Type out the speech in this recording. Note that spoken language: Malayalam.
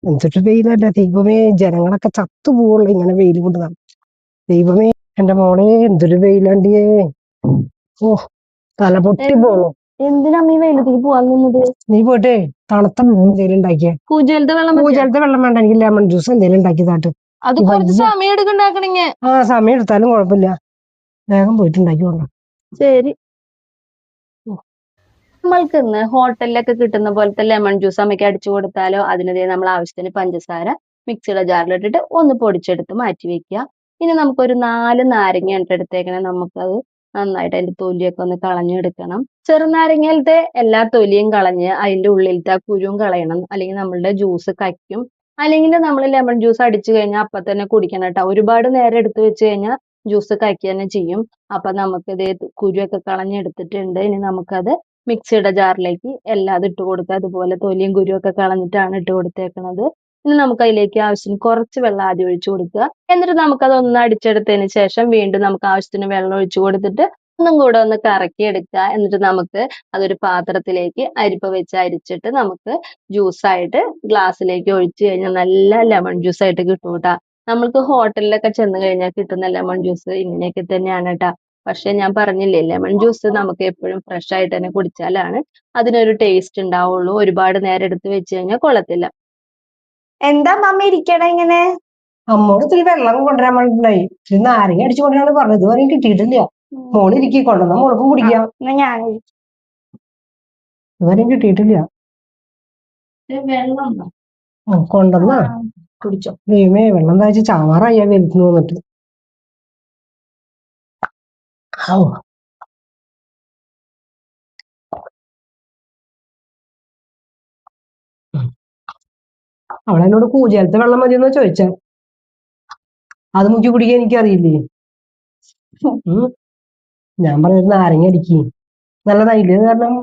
എന്തിട്ട് വെയിലല്ല ദൈവമേ, ജനങ്ങളൊക്കെ ചത്തുപോവുള്ളൂ ഇങ്ങനെ വെയിൽ കൊണ്ട്. ദൈവമേ എന്റെ മോളെ, എന്തൊരു വെയിലണ്ടിയേ. ഓ, തല പൊട്ടി പോണു. എന്തിനാ ഈ വെയിലത്തേക്ക് പോവാൻ നിന്നത്? നീ പോട്ടെ തണുത്ത എന്തെങ്കിലും ഉണ്ടാക്കിയ. കൂജലത്തെ വെള്ളം വേണ്ട, എനിക്ക് ലെമൺ ജ്യൂസ് എന്തെങ്കിലും ഉണ്ടാക്കിയതാട്ട്. അത് കുറച്ച് സമയം എടുക്കണ്ടാക്കണെങ്കിൽ. ആ, സമയം എടുത്താലും കുഴപ്പമില്ല, വേഗം പോയിട്ട് ഉണ്ടാക്കിക്കോളാം. ശരി. നമ്മൾക്ക് ഇന്ന് ഹോട്ടലിലൊക്കെ കിട്ടുന്ന പോലത്തെ ലെമൺ ജ്യൂസ് അമ്മയ്ക്ക് അടിച്ചു കൊടുത്താലോ? അതിനെതിരെ നമ്മൾ ആവശ്യത്തിന് പഞ്ചസാര മിക്സിയുടെ ജാറിലിട്ടിട്ട് ഒന്ന് പൊടിച്ചെടുത്ത് മാറ്റി വെക്കുക. ഇനി നമുക്കൊരു 4 നാരങ്ങ എടുത്തേക്കണേ. നമുക്കത് നന്നായിട്ട് അതിന്റെ തൊലിയൊക്കെ ഒന്ന് കളഞ്ഞെടുക്കണം. ചെറുനാരങ്ങയിലത്തെ എല്ലാ തൊലിയും കളഞ്ഞ് അതിന്റെ ഉള്ളിലത്തെ ആ കുരുവും കളയണം, അല്ലെങ്കിൽ നമ്മളുടെ ജ്യൂസ് കയ്ക്കും. അല്ലെങ്കിൽ നമ്മൾ ലെമൺ ജ്യൂസ് അടിച്ചു കഴിഞ്ഞാൽ അപ്പൊ തന്നെ കുടിക്കണം കേട്ടോ. ഒരുപാട് നേരം എടുത്തു വെച്ച് കഴിഞ്ഞാൽ ജ്യൂസ് കയ്ക്കുക തന്നെ ചെയ്യും. അപ്പൊ നമുക്ക് ഇതേ കുരുവൊക്കെ കളഞ്ഞെടുത്തിട്ടുണ്ട്. ഇനി നമുക്കത് മിക്സിയുടെ ജാറിലേക്ക് എല്ലാം ഇട്ട് കൊടുക്കുക. അതുപോലെ തൊലിയും കുരുവൊക്കെ കളഞ്ഞിട്ടാണ് ഇട്ട് കൊടുത്തേക്കുന്നത്. ഇനി നമുക്ക് അതിലേക്ക് ആവശ്യത്തിന് കുറച്ച് വെള്ളം ആദ്യം ഒഴിച്ചു കൊടുക്കുക. എന്നിട്ട് നമുക്കത് ഒന്ന് അടിച്ചെടുത്തതിന് ശേഷം വീണ്ടും നമുക്ക് ആവശ്യത്തിന് വെള്ളം ഒഴിച്ചു കൊടുത്തിട്ട് ഒന്നും കൂടെ ഒന്ന് കറക്കി എടുക്കുക. എന്നിട്ട് നമുക്ക് അതൊരു പാത്രത്തിലേക്ക് അരിപ്പ വെച്ച് അരിച്ചിട്ട് നമുക്ക് ജ്യൂസായിട്ട് ഗ്ലാസ്സിലേക്ക് ഒഴിച്ചു കഴിഞ്ഞാൽ നല്ല ലെമൺ ജ്യൂസ് ആയിട്ട് കിട്ടും കേട്ടാ. നമ്മൾക്ക് ഹോട്ടലിലൊക്കെ ചെന്ന് കഴിഞ്ഞാൽ കിട്ടുന്ന ലെമൺ ജ്യൂസ് ഇങ്ങനെയൊക്കെ തന്നെയാണ് കേട്ടാ. പക്ഷെ ഞാൻ പറഞ്ഞില്ലേ, ലെമൺ ജ്യൂസ് നമുക്ക് എപ്പോഴും ഫ്രഷ് ആയിട്ട് തന്നെ കുടിച്ചാലാണ് അതിനൊരു ടേസ്റ്റ് ഉണ്ടാവുള്ളൂ. ഒരുപാട് നേരം എടുത്ത് വെച്ച് കഴിഞ്ഞാൽ കൊള്ളത്തില്ല. എന്താ മമ്മി ഇരിക്കണേ ഇങ്ങനെ? അമ്മോട് ഇത്തിരി വെള്ളം കൊണ്ടുവരാൻ വേണ്ടിട്ടുണ്ടായി. ഇത്തിരി നാരങ്ങ അടിച്ചു കൊണ്ടുവരാണ് പറഞ്ഞത്, ഇതുവരെ കിട്ടിയിട്ടില്ല. മോളിരിക്കി കൊണ്ടുവന്ന മോൾക്കും കുടിക്കാം. ഞാൻ ഇതുവരെ കിട്ടിയിട്ടില്ല. കൊണ്ടുവന്നാ കുടിച്ചോ. ദൈവമേ, വെള്ളം താഴ്ച ചാവാറായി വെലുത്തു വന്നിട്ട്. അവളെന്നോട് കൂജലത്തെ വെള്ളം മതിയെന്നാ ചോദിച്ചേ. അത് മുക്കി കുടിക്കാൻ എനിക്കറിയില്ലേ. ഞാൻ പറഞ്ഞത് നാരങ്ങ അടിക്ക് നല്ലതായില്ലേ കാരണം.